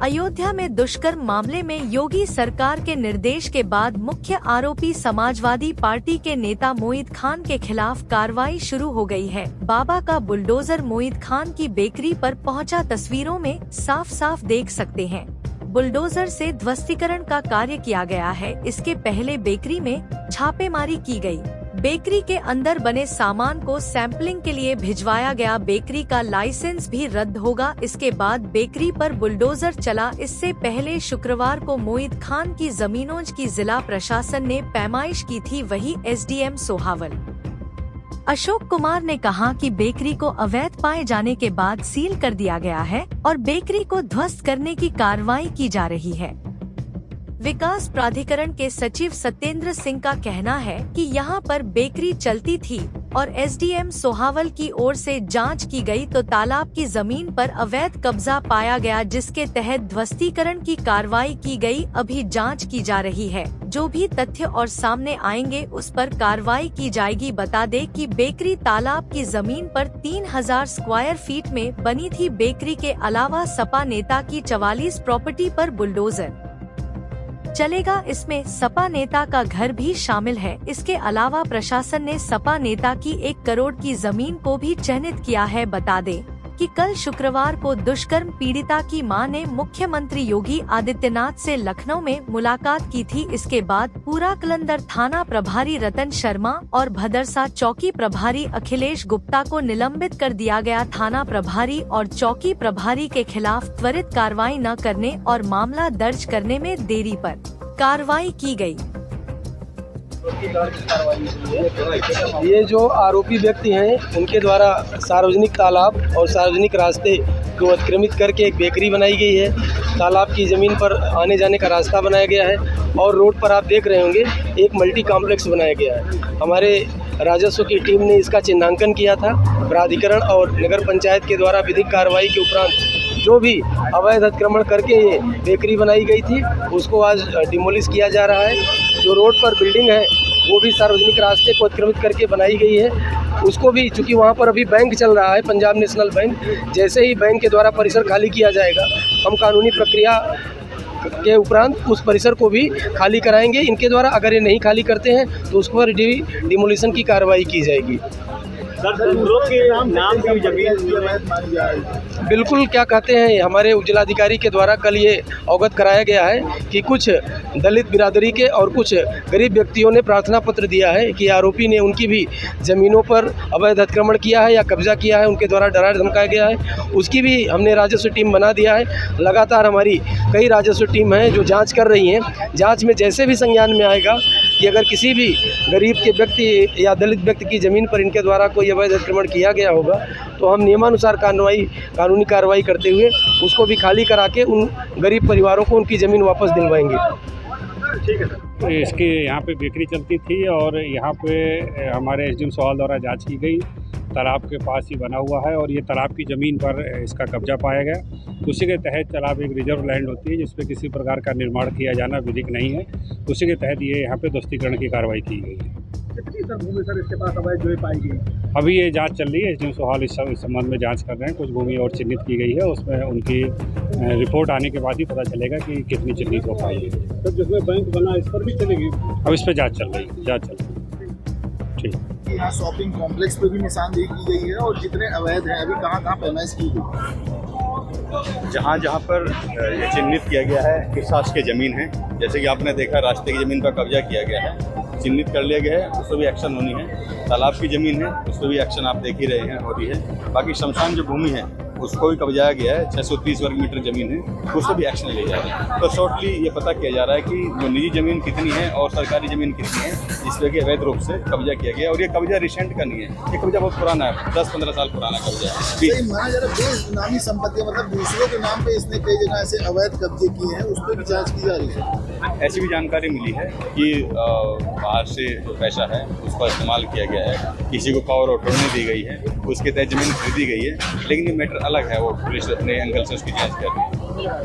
अयोध्या में दुष्कर्म मामले में योगी सरकार के निर्देश के बाद मुख्य आरोपी समाजवादी पार्टी के नेता मोईद खान के खिलाफ कार्रवाई शुरू हो गई है। बाबा का बुलडोजर मोईद खान की बेकरी पर पहुंचा, तस्वीरों में साफ साफ देख सकते हैं। बुलडोजर से ध्वस्तीकरण का कार्य किया गया है। इसके पहले बेकरी में छापेमारी की गई। बेकरी के अंदर बने सामान को सैंपलिंग के लिए भिजवाया गया। बेकरी का लाइसेंस भी रद्द होगा। इसके बाद बेकरी पर बुलडोजर चला। इससे पहले शुक्रवार को मोईद खान की जमीनों की जिला प्रशासन ने पैमाइश की थी। वही एसडीएम सोहावल अशोक कुमार ने कहा कि बेकरी को अवैध पाए जाने के बाद सील कर दिया गया है और बेकरी को ध्वस्त करने की कार्रवाई की जा रही है। विकास प्राधिकरण के सचिव सत्येंद्र सिंह का कहना है कि यहां पर बेकरी चलती थी और एसडीएम सोहावल की ओर से जांच की गई तो तालाब की जमीन पर अवैध कब्जा पाया गया, जिसके तहत ध्वस्तीकरण की कार्रवाई की गई। अभी जांच की जा रही है। जो भी तथ्य और सामने आएंगे उस पर कार्रवाई की जाएगी। बता दें कि बेकरी तालाब की जमीन पर 3000 स्क्वायर फीट में बनी थी। बेकरी के अलावा सपा नेता की 44 प्रॉपर्टी पर बुलडोजर चलेगा। इसमें सपा नेता का घर भी शामिल है। इसके अलावा प्रशासन ने सपा नेता की 1 करोड़ की जमीन को भी चिन्हित किया है। बता दें कि कल शुक्रवार को दुष्कर्म पीड़िता की मां ने मुख्यमंत्री योगी आदित्यनाथ से लखनऊ में मुलाकात की थी। इसके बाद पूरा कलंदर थाना प्रभारी रतन शर्मा और भदरसा चौकी प्रभारी अखिलेश गुप्ता को निलंबित कर दिया गया। थाना प्रभारी और चौकी प्रभारी के खिलाफ त्वरित कार्रवाई न करने और मामला दर्ज करने में देरी पर कार्रवाई की गई। ये जो आरोपी व्यक्ति हैं उनके द्वारा सार्वजनिक तालाब और सार्वजनिक रास्ते को अतिक्रमित करके एक बेकरी बनाई गई है। तालाब की ज़मीन पर आने जाने का रास्ता बनाया गया है और रोड पर आप देख रहे होंगे एक मल्टी कॉम्प्लेक्स बनाया गया है। हमारे राजस्व की टीम ने इसका चिन्हांकन किया था। प्राधिकरण और नगर पंचायत के द्वारा विधिक कार्रवाई के उपरांत जो भी अवैध अतिक्रमण करके ये बेकरी बनाई गई थी उसको आज डिमोलिश किया जा रहा है। जो रोड पर बिल्डिंग है वो भी सार्वजनिक रास्ते को अतिक्रमित करके बनाई गई है। उसको भी, चूँकि वहाँ पर अभी बैंक चल रहा है, पंजाब नेशनल बैंक, जैसे ही बैंक के द्वारा परिसर खाली किया जाएगा हम कानूनी प्रक्रिया के उपरांत उस परिसर को भी खाली कराएंगे। इनके द्वारा अगर ये नहीं खाली करते हैं तो उस पर डिमोलिशन की कार्रवाई की जाएगी। बिल्कुल, क्या कहते हैं, हमारे जिलाधिकारी के द्वारा कल ये अवगत कराया गया है कि कुछ दलित बिरादरी के और कुछ गरीब व्यक्तियों ने प्रार्थना पत्र दिया है कि आरोपी ने उनकी भी ज़मीनों पर अवैध अतिक्रमण किया है या कब्जा किया है, उनके द्वारा डराया धमकाया गया है। उसकी भी हमने राजस्व टीम बना दिया है। लगातार हमारी कई राजस्व टीम हैं जो जाँच कर रही हैं। जाँच में जैसे भी संज्ञान में आएगा कि अगर किसी भी गरीब के व्यक्ति या दलित व्यक्ति की ज़मीन पर इनके द्वारा कोई अवैध अतिक्रमण किया गया होगा तो हम नियमानुसार कानूनी कार्रवाई करते हुए उसको भी खाली करा के उन गरीब परिवारों को उनकी ज़मीन वापस दिलवाएंगे। ठीक है सर। इसकी यहाँ पे बेकरी चलती थी और यहाँ पे हमारे एसडीएम सोहावल द्वारा जांच की गई। तालाब के पास ही बना हुआ है और ये तालाब की ज़मीन पर इसका कब्जा पाया गया। उसी के तहत तालाब एक रिजर्व लैंड होती है जिसपे किसी प्रकार का निर्माण किया जाना विधिक नहीं है। उसी के तहत ये यहाँ पे ध्वस्तीकरण की कार्रवाई की गई है। कितनी सर भूमि सर इसके पास अवैध जो पाई गई? अभी ये जांच चल रही है। एसडीएम सोहावल इस संबंध में जांच कर रहे हैं। कुछ भूमि और चिन्हित की गई है, उसमें उनकी रिपोर्ट आने के बाद ही पता चलेगा कि कितनी चिन्हित हो पाई है। सर जिसमें बैंक बना इस पर भी चलेगी? अब इस पर जाँच चल रही है। ठीक। यहाँ शॉपिंग कॉम्प्लेक्स पे भी निशानदेही की गई है और जितने अवैध हैं अभी कहाँ पैमाइश की गई? जहाँ पर ये चिन्हित किया गया है किस शास की ज़मीन है, जैसे कि आपने देखा रास्ते की ज़मीन पर कब्जा किया गया है, चिन्हित कर लिया गया है, उस पर भी एक्शन होनी है। तालाब की ज़मीन है उस पर भी एक्शन आप देख ही रहे हैं, हो रही है। बाकी शमशान जो भूमि है उसको भी कब्जाया गया है, 630 वर्ग मीटर ज़मीन है, उस पर भी एक्शन लिया जा रहा है। तो शॉर्टली ये पता किया जा रहा है कि जो निजी ज़मीन कितनी है और सरकारी ज़मीन कितनी है जिस पर कि अवैध रूप से कब्जा किया गया। और ये कब्जा रिसेंट का नहीं है, ये कब्जा बहुत पुराना है, 10-15 साल पुराना कब्जा है। बेनामी संपत्ति मतलब दूसरों के नाम पे इसने कई जगह ऐसे अवैध कब्जे किए हैं, उस पर भी जाँच की जा रही है। ऐसी भी जानकारी मिली है कि बाहर से जो पैसा है उसका इस्तेमाल किया गया है, किसी को पावर ऑफ अटॉर्नी दी गई है, उसके तहत ज़मीन खरीदी गई है। लेकिन ये मैटर अलग है, वो पुलिस अपने एंगल से उसकी जाँच कर रही है।